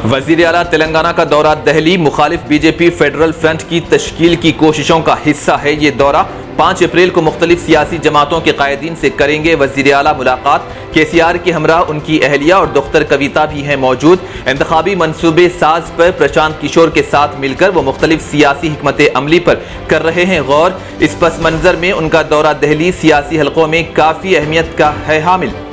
وزیر اعلیٰ تلنگانہ کا دورہ دہلی مخالف بی جے پی فیڈرل فرنٹ کی تشکیل کی کوششوں کا حصہ ہے۔ یہ دورہ 5 اپریل کو مختلف سیاسی جماعتوں کے قائدین سے کریں گے۔ وزیر اعلیٰ ملاقات کے سی آر کے ہمراہ ان کی اہلیہ اور دختر کویتا بھی ہیں موجود۔ انتخابی منصوبے ساز پر پرشانت کشور کے ساتھ مل کر وہ مختلف سیاسی حکمت عملی پر کر رہے ہیں غور۔ اس پس منظر میں ان کا دورہ دہلی سیاسی حلقوں میں کافی اہمیت کا ہے حامل۔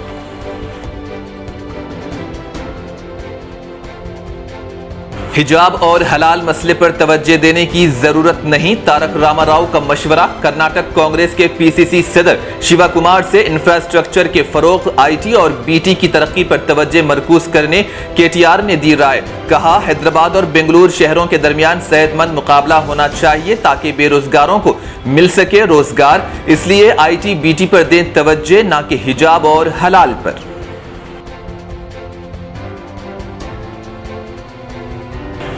حجاب اور حلال مسئلے پر توجہ دینے کی ضرورت نہیں، تارک راما راؤ کا مشورہ۔ کرناٹک کانگریس کے پی سی سی صدر شیوا کمار سے انفراسٹرکچر کے فروغ، آئی ٹی اور بی ٹی کی ترقی پر توجہ مرکوز کرنے کے ٹی آر نے دی رائے۔ کہا حیدرآباد اور بنگلور شہروں کے درمیان صحت مند مقابلہ ہونا چاہیے تاکہ بے روزگاروں کو مل سکے روزگار، اس لیے آئی ٹی بی ٹی پر دیں توجہ نہ کہ حجاب اور حلال پر۔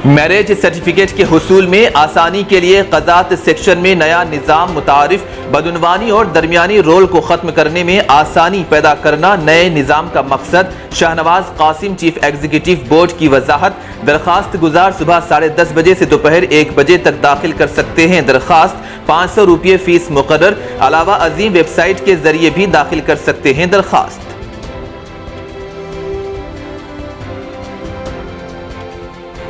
میرج سرٹیفکیٹ کے حصول میں آسانی کے لیے قضات سیکشن میں نیا نظام متعارف۔ بدعنوانی اور درمیانی رول کو ختم کرنے میں آسانی پیدا کرنا نئے نظام کا مقصد۔ Shahnawaz Qasim chief executive board کی وضاحت۔ درخواست گزار صبح 10:30 بجے سے دوپہر 1 بجے تک داخل کر سکتے ہیں۔ درخواست 500 روپے فیس مقرر۔ علاوہ ازیں ویب سائٹ کے ذریعے بھی داخل کر سکتے ہیں درخواست۔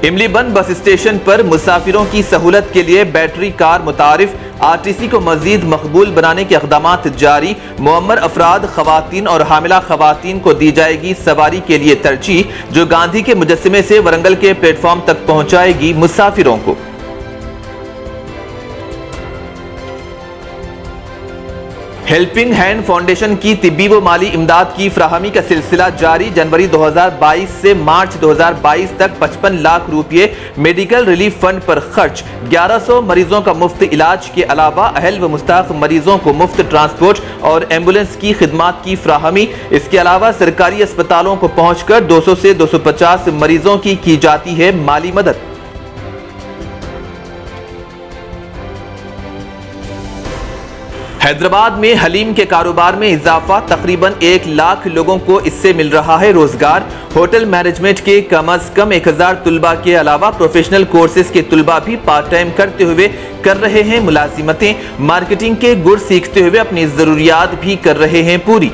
املی بند بس اسٹیشن پر مسافروں کی سہولت کے لیے بیٹری کار متعارف۔ آر ٹی سی کو مزید مقبول بنانے کے اقدامات جاری۔ معمر افراد، خواتین اور حاملہ خواتین کو دی جائے گی سواری کے لیے ترجیح، جو گاندھی کے مجسمے سے ورنگل کے پلیٹ فارم تک پہنچائے گی مسافروں کو۔ ہیلپنگ ہینڈ فاؤنڈیشن کی طبی و مالی امداد کی فراہمی کا سلسلہ جاری۔ جنوری 2022 سے مارچ 2022 تک 55 لاکھ روپے میڈیکل ریلیف فنڈ پر خرچ۔ 1100 مریضوں کا مفت علاج کے علاوہ اہل و مستحق مریضوں کو مفت ٹرانسپورٹ اور ایمبولینس کی خدمات کی فراہمی۔ اس کے علاوہ سرکاری اسپتالوں کو پہنچ کر 200 سے 250 مریضوں کی جاتی ہے مالی مدد۔ حیدرآباد میں حلیم کے کاروبار میں اضافہ، تقریباً 1 لاکھ لوگوں کو اس سے مل رہا ہے روزگار۔ ہوٹل مینجمنٹ کے کم از کم 1000 طلباء کے علاوہ پروفیشنل کورسز کے طلباء بھی پارٹ ٹائم کرتے ہوئے کر رہے ہیں ملازمتیں۔ مارکیٹنگ کے گر سیکھتے ہوئے اپنی ضروریات بھی کر رہے ہیں پوری۔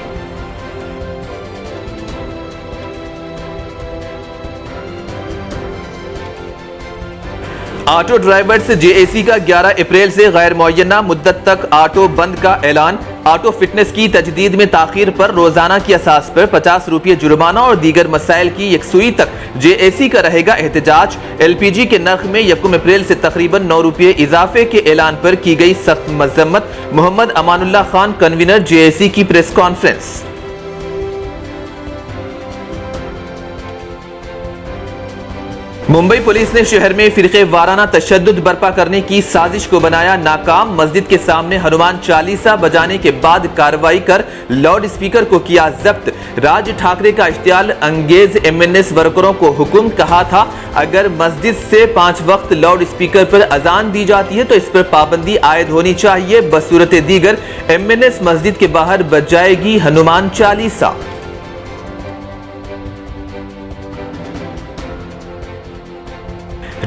آٹو ڈرائیورز جے اے سی کا 11 اپریل سے غیر معینہ مدت تک آٹو بند کا اعلان۔ آٹو فٹنس کی تجدید میں تاخیر پر روزانہ کی اساس پر 50 روپے جرمانہ اور دیگر مسائل کی یکسوئی تک جے اے سی کا رہے گا احتجاج۔ ایل پی جی کے نرخ میں 1 اپریل سے تقریباً 9 روپے اضافے کے اعلان پر کی گئی سخت مذمت۔ محمد امان اللہ خان، کنوینر جے اے سی کی پریس کانفرنس۔ ممبئی پولیس نے شہر میں فرقے وارانہ تشدد برپا کرنے کی سازش کو بنایا ناکام۔ مسجد کے سامنے ہنومان چالیسا بجانے کے بعد کارروائی کر لاؤڈ اسپیکر کو کیا ضبط۔ راج ٹھاکرے کا اشتعال انگیز ایم این ایس ورکروں کو حکم، کہا تھا اگر مسجد سے 5 وقت لاؤڈ اسپیکر پر اذان دی جاتی ہے تو اس پر پابندی عائد ہونی چاہیے، بصورت دیگر ایم این ایس مسجد کے باہر بجائے گی ہنومان چالیسا۔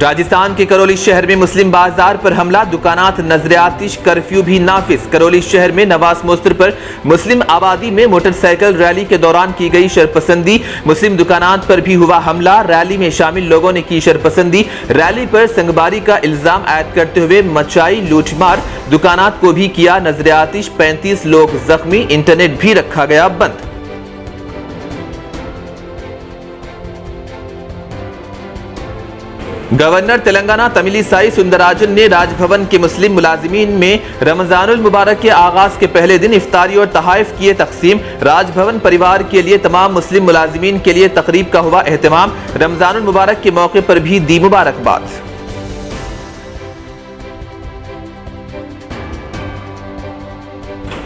راجستھان کے کرولی شہر میں مسلم بازار پر حملہ، دکانات نظر آتش، کرفیو بھی نافذ۔ کرولی شہر میں نواز موستر پر مسلم آبادی میں موٹر سائیکل ریلی کے دوران کی گئی شرپسندی، مسلم دکانات پر بھی ہوا حملہ، ریلی میں شامل لوگوں نے کی شرپسندی، ریلی پر سنگباری کا الزام عائد کرتے ہوئے مچائی لوٹ مار، دکانات کو بھی کیا نظر آتش، 35 لوگ زخمی، انٹرنیٹ بھی رکھا گیا بند۔ گورنر تلنگانہ تملی سائی سندراجن نے راج بھون کے مسلم ملازمین میں رمضان المبارک کے آغاز کے پہلے دن افطاری اور تحائف کیے تقسیم۔ راج بھون پریوار کے لیے تمام مسلم ملازمین کے لیے تقریب کا ہوا اہتمام۔ رمضان المبارک کے موقع پر بھی دی مبارکباد۔